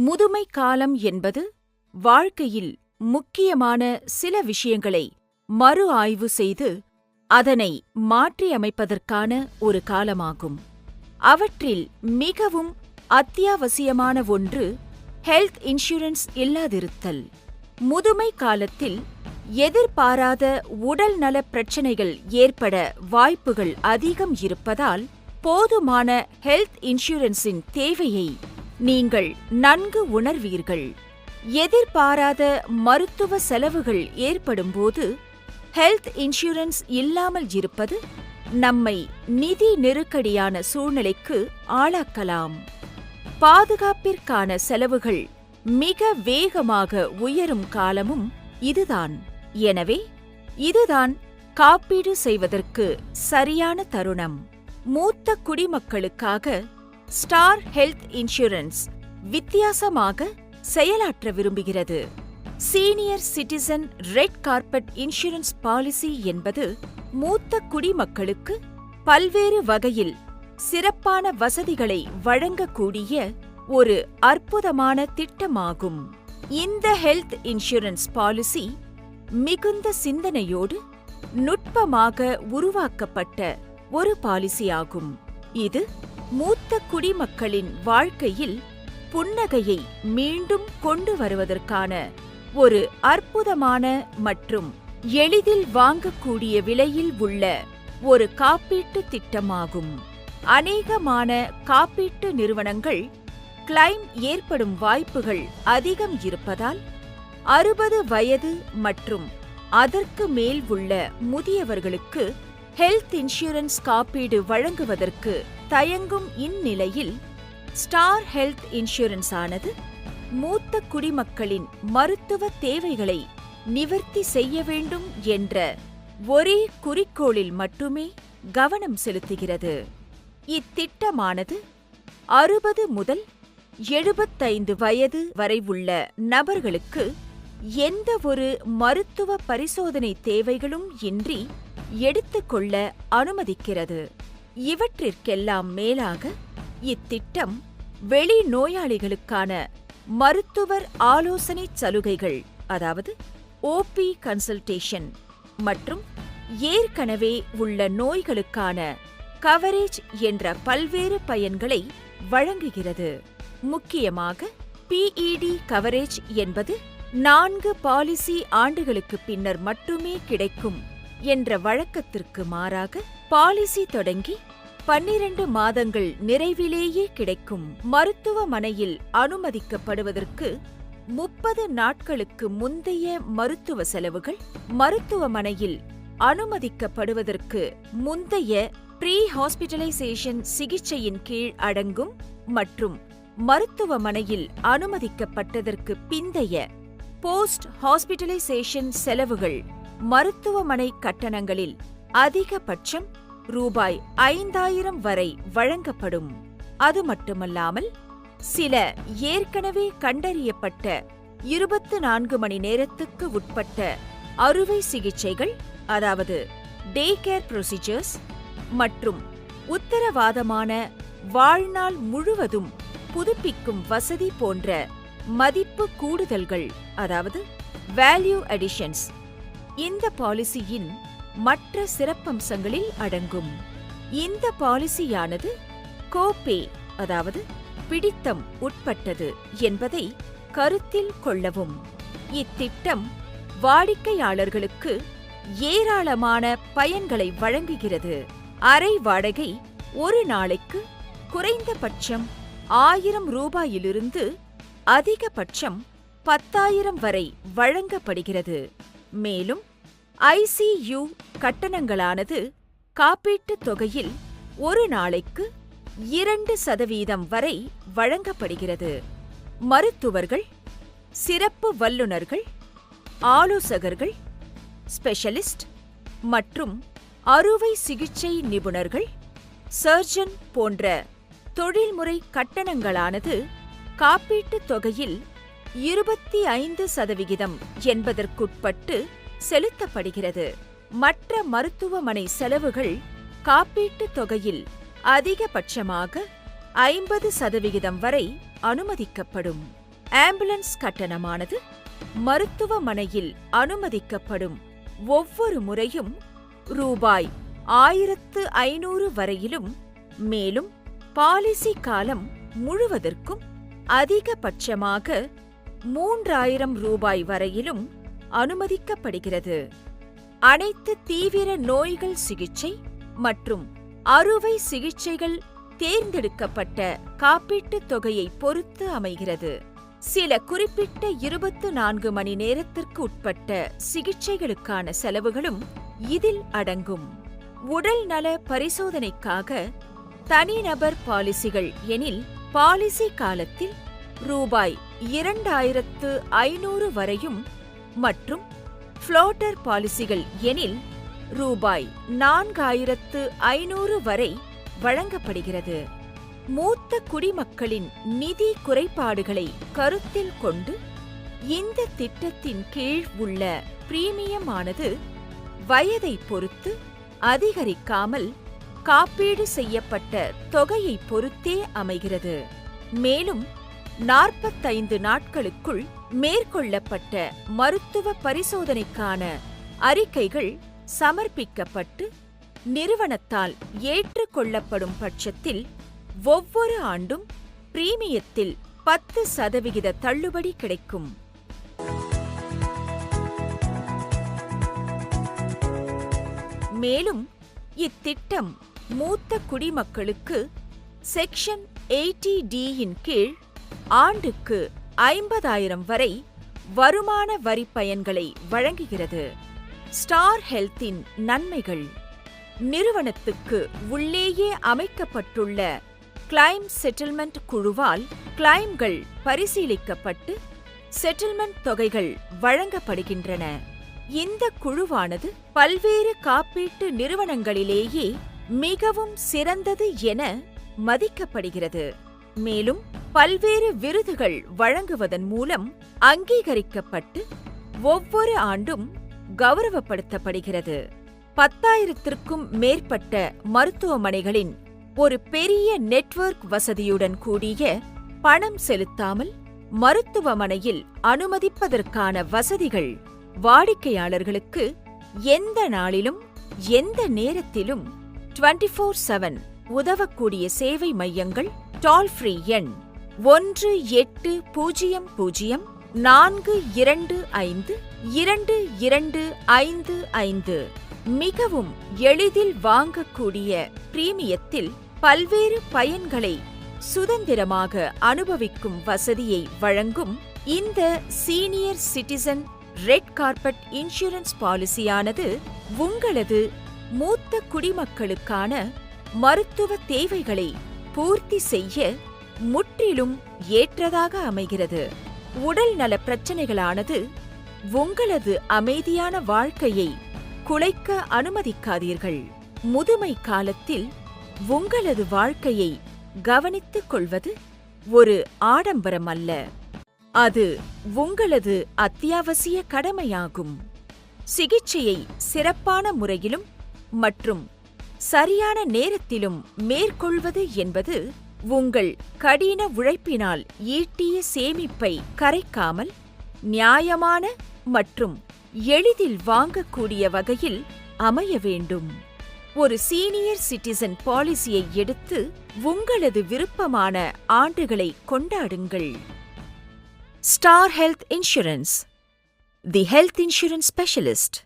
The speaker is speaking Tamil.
முதுமை காலம் என்பது வாழ்க்கையில் முக்கியமான சில விஷயங்களை மறு ஆய்வு செய்து அதனை மாற்றியமைப்பதற்கான ஒரு காலமாகும். அவற்றில் மிகவும் அத்தியாவசியமான ஒன்று ஹெல்த் இன்சூரன்ஸ் இல்லாதிருத்தல். முதுமை காலத்தில் எதிர்பாராத உடல் நலப் பிரச்சினைகள் ஏற்பட வாய்ப்புகள் அதிகம் இருப்பதால் போதுமான ஹெல்த் இன்சூரன்ஸின் தேவையை நீங்கள் நன்கு உணர்வீர்கள். எதிர்பாராத மருத்துவ செலவுகள் ஏற்படும்போது ஹெல்த் இன்சூரன்ஸ் இல்லாமல் இருப்பது நம்மை நிதி நெருக்கடியான சூழ்நிலைக்கு ஆளாக்கலாம். பாதுகாப்பிற்கான செலவுகள் மிக வேகமாக உயரும் காலமும் இதுதான். எனவே இதுதான் காப்பீடு செய்வதற்கு சரியான தருணம். மூத்த குடிமக்களுக்காக ஸ்டார் ஹெல்த் இன்சூரன்ஸ் வித்தியாசமாக செயலாற்ற விரும்புகிறது. Senior citizen red carpet insurance policy என்பது மூத்த குடிமக்களுக்கு பல்வேறு வகையில் சிறப்பான வசதிகளை வழங்கக்கூடிய ஒரு அற்புதமான திட்டமாகும். இந்த ஹெல்த் இன்சூரன்ஸ் பாலிசி மிகுந்த சிந்தனையோடு நுட்பமாக உருவாக்கப்பட்ட ஒரு பாலிசியாகும். இது மூத்த குடிமக்களின் வாழ்க்கையில் புன்னகையை மீண்டும் கொண்டு வருவதற்கான ஒரு அற்புதமான மற்றும் எளிதில் வாங்கக்கூடிய விலையில் உள்ள ஒரு காப்பீட்டு திட்டமாகும். அநேகமான காப்பீட்டு நிறுவனங்கள் கிளைம் ஏற்படும் வாய்ப்புகள் அதிகம் இருப்பதால் 60 வயது மற்றும் அதற்கு மேல் உள்ள முதியவர்களுக்கு ஹெல்த் இன்சூரன்ஸ் காப்பீடு வழங்குவதற்கு தயங்கும் இந்நிலையில் ஸ்டார் ஹெல்த் இன்சூரன்ஸ் ஆனது மூத்த குடிமக்களின் மருத்துவ தேவைகளை நிவர்த்தி செய்ய வேண்டும் என்ற ஒரே குறிக்கோளில் மட்டுமே கவனம் செலுத்துகிறது. இத்திட்டமானது 60 முதல் 75 வயது வரை உள்ள நபர்களுக்கு எந்த ஒரு மருத்துவ பரிசோதனை தேவைகளும் இன்றி எடுத்துக்கொள்ள அனுமதிக்கிறது. இவற்றிற்கெல்லாம் மேலாக இத்திட்டம் வெளி நோயாளிகளுக்கான மருத்துவர் ஆலோசனை சலுகைகள், அதாவது OP கன்சல்டேஷன் மற்றும் ஏற்கனவே உள்ள நோய்களுக்கான கவரேஜ் என்ற பல்வேறு பயன்களை வழங்குகிறது. முக்கியமாக PED கவரேஜ் என்பது 4 பாலிசி ஆண்டுகளுக்கு பின்னர் மட்டுமே கிடைக்கும் என்ற வழக்கத்திற்கு மாறாக பாலிசி தொடங்கி 12 மாதங்கள் நிறைவிலேயே கிடைக்கும். மருத்துவமனையில் அனுமதிக்கப்படுவதற்கு 30 நாட்களுக்கு முந்தைய மருத்துவ செலவுகள், மருத்துவமனையில் அனுமதிக்கப்படுவதற்கு முந்தைய ப்ரீ ஹாஸ்பிட்டலைசேஷன் சிகிச்சையின் கீழ் அடங்கும் மற்றும் மருத்துவமனையில் அனுமதிக்கப்பட்டதற்கு பிந்தைய போஸ்ட் ஹாஸ்பிட்டலைசேஷன் செலவுகள் மருத்துவமனை கட்டணங்களில் அதிகபட்சம் ரூபாய் 5000 வரை வழங்கப்படும். அது மட்டுமல்லாமல் சில ஏற்கனவே கண்டறியப்பட்ட 24 மணி நேரத்துக்கு உட்பட்ட அறுவை சிகிச்சைகள், அதாவது டே கேர் ப்ரொசீஜர்ஸ் மற்றும் உத்தரவாதமான வாழ்நாள் முழுவதும் புதுப்பிக்கும் வசதி போன்ற மதிப்பு கூடுதல்கள், அதாவது வேல்யூ அடிஷன்ஸ் இந்த பாலிசியின் மற்ற சிறப்பம்சங்களில் அடங்கும். இந்த பாலிசியானது கோபே, அதாவது பிடித்தம் உட்பட்டது என்பதை கருத்தில் கொள்ளவும். இத்திட்டம் வாடிக்கையாளர்களுக்கு ஏராளமான பயன்களை வழங்குகிறது. அறை வாடகை ஒரு நாளைக்கு குறைந்தபட்சம் 1000 ரூபாயிலிருந்து அதிகபட்சம் 10,000 வரை வழங்கப்படுகிறது. மேலும் ICU கட்டணங்களானது காப்பீட்டுத் தொகையில் ஒரு நாளைக்கு 2% வரை வழங்கப்படுகிறது. மருத்துவர்கள், சிறப்பு வல்லுநர்கள், ஆலோசகர்கள், ஸ்பெஷலிஸ்ட் மற்றும் அறுவை சிகிச்சை நிபுணர்கள், சர்ஜன் போன்ற தொழில்முறை கட்டணங்களானது காப்பீட்டுத் தொகையில் 25% என்பதற்குட்பட்டு செலுத்தப்படுகிறது. மற்ற மருத்துவமனை செலவுகள் காப்பீட்டுத் தொகையில் அதிகபட்சமாக 50% வரை அனுமதிக்கப்படும். ஆம்புலன்ஸ் கட்டணமானது மருத்துவமனையில் அனுமதிக்கப்படும் ஒவ்வொரு முறையும் ரூபாய் 1500 வரையிலும், மேலும் பாலிசி காலம் முழுவதற்கும் அதிகபட்சமாக 3000 ரூபாய் வரையிலும் அனுமதிக்கப்படுகிறது. அனைத்து தீவிர நோய்கள் சிகிச்சை மற்றும் அறுவை சிகிச்சைகள் தேர்ந்தெடுக்கப்பட்ட காப்பீட்டுத் தொகையை பொறுத்து அமைகிறது. சில குறிப்பிட்ட 24 மணி நேரத்திற்கு உட்பட்ட சிகிச்சைகளுக்கான செலவுகளும் இதில் அடங்கும். உடல் நல பரிசோதனைக்காக தனிநபர் பாலிசிகள் எனில் பாலிசி காலத்தில் ரூபாய் 2500 வரையும் மற்றும் ஃப்ளோட்டர் பாலிசிகள் எனில் ரூபாய் 4500 வரை வழங்கப்படுகிறது. மூத்த குடிமக்களின் நிதி குறைபாடுகளை கருத்தில் கொண்டு இந்த திட்டத்தின் கீழ் உள்ள பிரீமியமானது வயதை பொறுத்து அதிகரிக்காமல் காப்பீடு செய்யப்பட்ட தொகையை பொறுத்தே அமைகிறது. மேலும் 45 நாட்களுக்குள் மேற்கொள்ளப்பட்ட மருத்துவ பரிசோதனைக்கான அறிக்கைகள் சமர்ப்பிக்கப்பட்டு நிறுவனத்தால் ஏற்றுக்கொள்ளப்படும் பட்சத்தில் ஒவ்வொரு ஆண்டும் பிரீமியத்தில் 10% தள்ளுபடி கிடைக்கும். மேலும் இத்திட்டம் மூத்த குடிமக்களுக்கு செக்ஷன் 80D-இன் கீழ் ஆண்டுக்கு 50,000 வரை வருமான வரி பயன்களை வழங்குகிறது. ஸ்டார் ஹெல்த்தின் நன்மைகள்: நிறுவனத்துக்கு உள்ளேயே அமைக்கப்பட்டுள்ள கிளைம் செட்டில்மெண்ட் குழுவால் கிளைம்கள் பரிசீலிக்கப்பட்டு செட்டில்மெண்ட் தொகைகள் வழங்கப்படுகின்றன. இந்த குழுவானது பல்வேறு காப்பீட்டு நிறுவனங்களிலேயே மிகவும் சிறந்தது என மதிக்கப்படுகிறது. மேலும் பல்வேறு விருதுகள் வழங்குவதன் மூலம் அங்கீகரிக்கப்பட்டு ஒவ்வொரு ஆண்டும் கௌரவப்படுத்தப்படுகிறது. 10,000க்கும் மேற்பட்ட மருத்துவமனைகளின் ஒரு பெரிய நெட்வொர்க் வசதியுடன் கூடிய பணம் செலுத்தாமல் மருத்துவமனையில் அனுமதிப்பதற்கான வசதிகள் வாடிக்கையாளர்களுக்கு எந்த நாளிலும் எந்த நேரத்திலும் 24/7 உதவக்கூடிய சேவை மையங்கள். டோல் ஃப்ரீ எண் 1800-425-2255. மிகவும் எளிதில் வாங்கக்கூடிய பிரீமியத்தில் பல்வேறு பயன்களை சுதந்திரமாக அனுபவிக்கும் வசதியை வழங்கும் இந்த senior citizen red carpet insurance பாலிசியானது உங்களது மூத்த குடிமக்களுக்கான மருத்துவ தேவைகளை பூர்த்தி செய்ய முற்றிலும் ஏற்றதாக அமைகிறது. உடல் நல பிரச்சனைகளானது உங்களது அமைதியான வாழ்க்கையை குலைக்க அனுமதிக்காதீர்கள். முதுமை காலத்தில் உங்களது வாழ்க்கையை கவனித்துக் கொள்வது ஒரு ஆடம்பரம் அல்ல, அது உங்களது அத்தியாவசிய கடமையாகும். சிகிச்சையை சிறப்பான முறையிலும் மற்றும் சரியான நேரத்திலும் மேற்கொள்வது என்பது உங்கள் கடின உழைப்பினால் ஈட்டிய சேமிப்பை கரைக்காமல் நியாயமான மற்றும் எளிதில் வாங்கக்கூடிய வகையில் அமைய வேண்டும். ஒரு சீனியர் சிட்டிசன் பாலிசியை எடுத்து உங்களது விருப்பமான ஆண்டுகளை கொண்டாடுங்கள். Star Health insurance, the health insurance specialist.